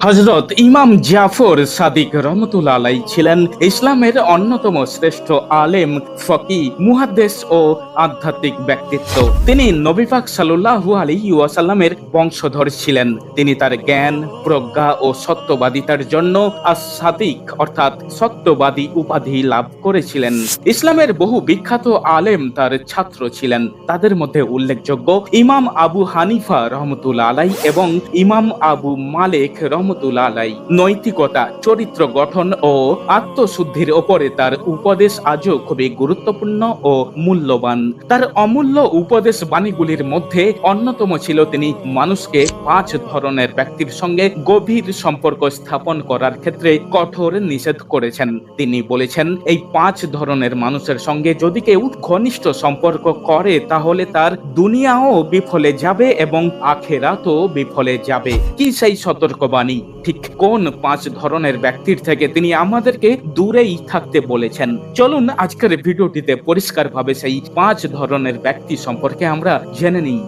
হযরত ইমাম জাফর সাদিক রহমতুল্লাহ আলাইহি ছিলেন ইসলামের অন্যতম শ্রেষ্ঠ আলেম, ফকি, মুহাদ্দিস ও আধ্যাত্মিক ব্যক্তিত্ব। তিনি নবী পাক সাল্লাল্লাহু আলাইহি ওয়াসাল্লামের বংশধর ছিলেন। তিনি তার জ্ঞান, প্রজ্ঞা ও সত্যবাদিতার জন্য আস-সাদিক অর্থাৎ সত্যবাদী উপাধি লাভ করেছিলেন। ইসলামের বহু বিখ্যাত আলেম তার ছাত্র ছিলেন। তাদের মধ্যে উল্লেখযোগ্য ইমাম আবু হানিফা রহমতুল্লাহ আলাইহি এবং ইমাম আবু মালিক রহমতুল্লাহ আলাইহি। নৈতিকতা, চরিত্র গঠন ও আত্মশুদ্ধির ওপরে তার উপদেশ আজও খুবই গুরুত্বপূর্ণ ও মূল্যবান। তার অমূল্য উপদেশ বাণীগুলির মধ্যে অন্যতম ছিল তিনি মানুষকে 5 ধরনের ব্যক্তির সঙ্গে গভীর সম্পর্ক স্থাপন করার ক্ষেত্রে কঠোর নিষেধ করেছেন। তিনি বলেছেন, এই 5 ধরনের মানুষের সঙ্গে যদি কেউ ঘনিষ্ঠ সম্পর্ক করে তাহলে তার দুনিয়াও বিফলে যাবে এবং আখিরাতও বিফলে যাবে। কি সেই সতর্কবাণী? ঠিক কোন 5 ধরনের ব্যক্তির থেকে তিনি আমাদেরকে দূরেই থাকতে বলেছেন? চলুন আজকের ভিডিওটিতে পরিষ্কারভাবে সেই 5 ধরনের ব্যক্তি সম্পর্কে আমরা জেনে নিই।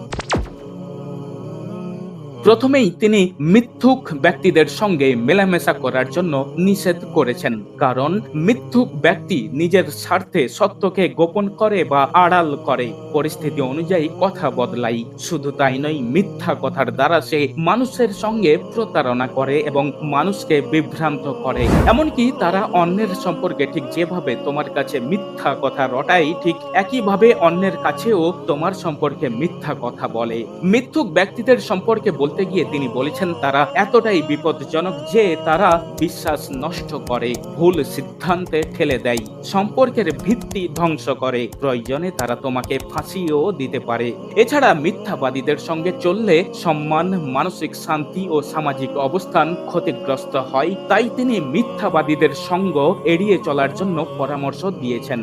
প্রথমেই তিনি মিথ্যুক ব্যক্তিদের সঙ্গে মেলামেশা করার জন্য নিষেধ করেছেন, কারণ মিথ্যুক ব্যক্তি নিজের স্বার্থে সত্যকে গোপন করে বা আড়াল করে, পরিস্থিতি অনুযায়ী কথা বদলায়। শুধু তাই নয়, মিথ্যা কথার দ্বারা সে মানুষের সঙ্গে প্রতারণা করে এবং মানুষকে বিভ্রান্ত করে। এমনকি তারা অন্যের সম্পর্কে ঠিক যেভাবে তোমার কাছে মিথ্যা কথা রটায়, ঠিক একইভাবে অন্যের কাছেও তোমার সম্পর্কে মিথ্যা কথা বলে। মিথ্যুক ব্যক্তিদের সম্পর্কে বলতে গিয়ে তিনি বলেছেন, তারা এতটাই বিপজ্জনক যে তারা বিশ্বাস নষ্ট করে, ভুল সিদ্ধান্তে ঠেলে দেয়, সম্পর্কের ভিত্তি ধ্বংস করে, প্রয়োজনে তারা তোমাকে ফাঁসিও দিতে পারে। এছাড়া মিথ্যাবাদীদের সঙ্গে চললে সম্মান, মানসিক শান্তি ও সামাজিক অবস্থান ক্ষতিগ্রস্ত হয়। তাই তিনি মিথ্যাবাদীদের সঙ্গ এড়িয়ে চলার জন্য পরামর্শ দিয়েছেন।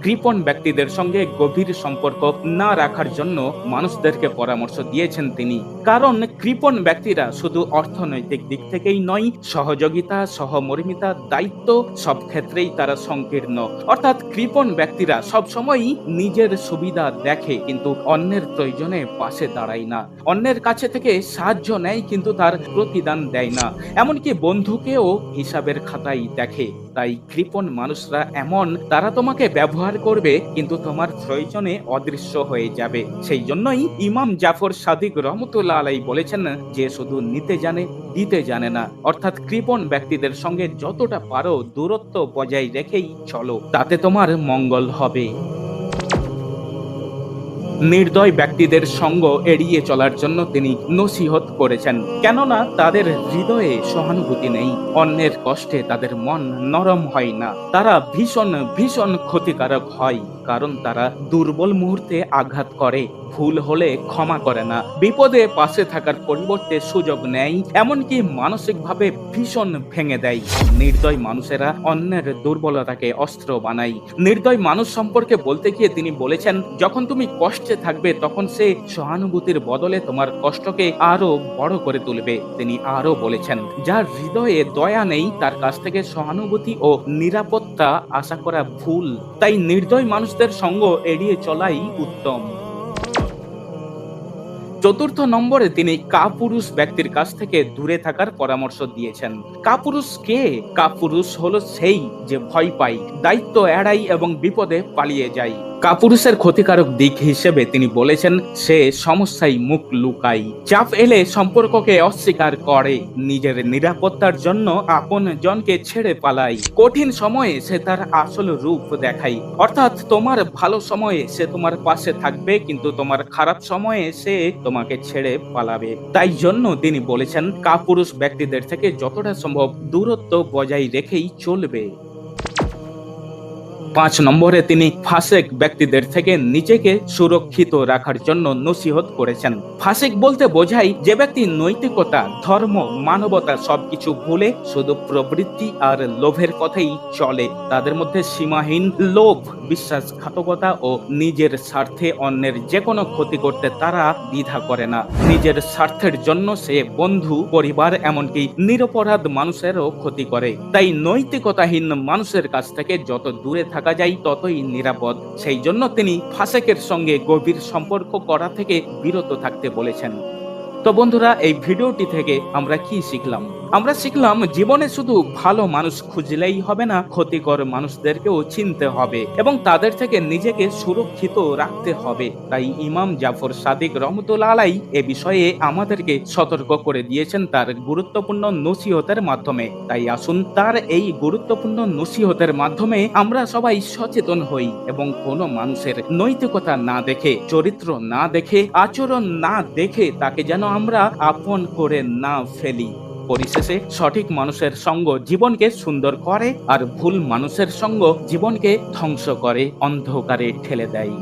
কৃপণ ব্যক্তিদের সঙ্গে গভীর সম্পর্ক না রাখার জন্য মানুষদেরকে পরামর্শ দিয়েছেন তিনি, কারণ কৃপণ ব্যক্তিরা শুধু অর্থনৈতিক দিক থেকেই নয়, সহযোগিতা, সহমর্মিতা, দায়িত্ব সব ক্ষেত্রেই তারা সংকীর্ণ। অর্থাৎ কৃপণ ব্যক্তিরা সবসময়ই নিজের সুবিধা দেখে কিন্তু অন্যের প্রয়োজনে পাশে দাঁড়ায় না, অন্যের কাছে থেকে সাহায্য নেয় কিন্তু তার প্রতিদান দেয় না, এমনকি বন্ধুকেও হিসাবের খাতায় দেখে। তাই কৃপণ মানুষরা এমন, তারা তোমাকে ব্যবহার করবে কিন্তু তোমার প্রয়োজনে অদৃশ্য হয়ে যাবে। সেই জন্যই ইমাম জাফর সাদিক রহমতুল্লাহ আলাইহি বলেছেন যে শুধু নিতে জানে, দিতে জানে না। অর্থাৎ কৃপণ ব্যক্তিদের সঙ্গে যতটা পারো দূরত্ব বজায় রেখেই চলো, তাতে তোমার মঙ্গল হবে। নির্দয় ব্যক্তিদের সঙ্গ এড়িয়ে চলার জন্য তিনি নসিহত করেছেন, কেননা তাদের হৃদয়ে সহানুভূতি নেই, অন্যের কষ্টে তাদের মন নরম হয় না, তারা ভীষণ ভীষণ ক্ষতিকারক হয়, কারণ তারা দুর্বল মুহূর্তে আঘাত করে, ভুল হলে ক্ষমা করে না, বিপদে পাশে থাকার পরিবর্তে সুযোগ নেয়, এমনকি মানসিকভাবে ভীষণ ভেঙে দেয়। নির্দয় মানুষেরা অন্যের দুর্বলতাকে অস্ত্র বানায়। নির্দয় মানুষ সম্পর্কে বলতে গিয়ে তিনি বলেছেন, যখন তুমি কষ্টে থাকবে তখন সে সহানুভূতির বদলে তোমার কষ্টকে আরো বড় করে তুলবে। তিনি আরো বলেছেন, যার হৃদয়ে দয়া নেই তার কাছ থেকে সহানুভূতি ও নিরাপত্তা আশা করা ভুল। তাই নির্দয় মানুষদের সঙ্গ এড়িয়ে চলাই উত্তম। চতুর্থ নম্বরে তিনি কাপুরুষ ব্যক্তির কাছ থেকে দূরে থাকার পরামর্শ দিয়েছেন। কাপুরুষ কে? কাপুরুষ হলো সেই যে ভয় পায়, দায়িত্ব এড়ায় এবং বিপদে পালিয়ে যায়। কাপুরুষের ক্ষতিকারক দিক হিসেবে তিনি বলেছেন, সে সমস্যায় মুখ লুকায়, চাপ এলে সম্পর্ককে অস্বীকার করে, নিজের নিরাপত্তার জন্য আপন জনকে ছেড়ে পালায়, কঠিন সময়ে সে তার আসল রূপ দেখায়। অর্থাৎ তোমার ভালো সময়ে সে তোমার পাশে থাকবে কিন্তু তোমার খারাপ সময়ে সে তোমাকে ছেড়ে পালাবে। তাই জন্য তিনি বলেছেন, কাপুরুষ ব্যক্তিদের থেকে যতটা সম্ভব দূরত্ব বজায় রেখেই চলবে। 5 নম্বরে তিনি ফাসেক ব্যক্তিদের থেকে নিজেকে সুরক্ষিত রাখার জন্য নসিহত করেছেন। ফাসেক বলতে বোঝায় যে ব্যক্তি নৈতিকতা, ধর্ম, মানবতা সবকিছু ভুলে শুধু প্রবৃত্তি আর লোভের পথেই চলে। তাদের মধ্যে সীমাহীন লোভ, বিশ্বাসঘাতকতা ও নিজের স্বার্থে অন্যের যে কোনো ক্ষতি করতে তারা দ্বিধা করে না। নিজের স্বার্থের জন্য সে বন্ধু, পরিবার, এমনকি নিরপরাধ মানুষেরও ক্ষতি করে। তাই নৈতিকতাহীন মানুষের কাছ থেকে যত দূরে থাকা যায় ততই নিরাপদ। সেই জন্য তিনি ফাসেকের সঙ্গে গভীর সম্পর্ক করা থেকে বিরত থাকতে বলেছেন। তো বন্ধুরা, এই ভিডিওটি থেকে আমরা কি শিখলাম? আমরা শিখলাম জীবনে শুধু ভালো মানুষ খুঁজলেই হবে না, ক্ষতিকর মানুষদেরকেও চিনতে হবে এবং তাদের থেকে নিজেকে সুরক্ষিত রাখতে হবে। তাই ইমাম জাফর সাদিক রহমতুল্লাহ আলাই এ বিষয়ে আমাদেরকে সতর্ক করে দিয়েছেন তার গুরুত্বপূর্ণ নসিহতের মাধ্যমে। তাই আসুন তার এই গুরুত্বপূর্ণ নসিহতের মাধ্যমে আমরা সবাই সচেতন হই এবং কোনো মানুষের নৈতিকতা না দেখে, চরিত্র না দেখে, আচরণ না দেখে তাকে যেন আমরা আপন করে না ফেলি। পরিশেষে সঠিক মানুষের সঙ্গ জীবনকে সুন্দর করে আর ভুল মানুষের সঙ্গ জীবনকে ধ্বংস করে, অন্ধকারে ঠেলে দেয়।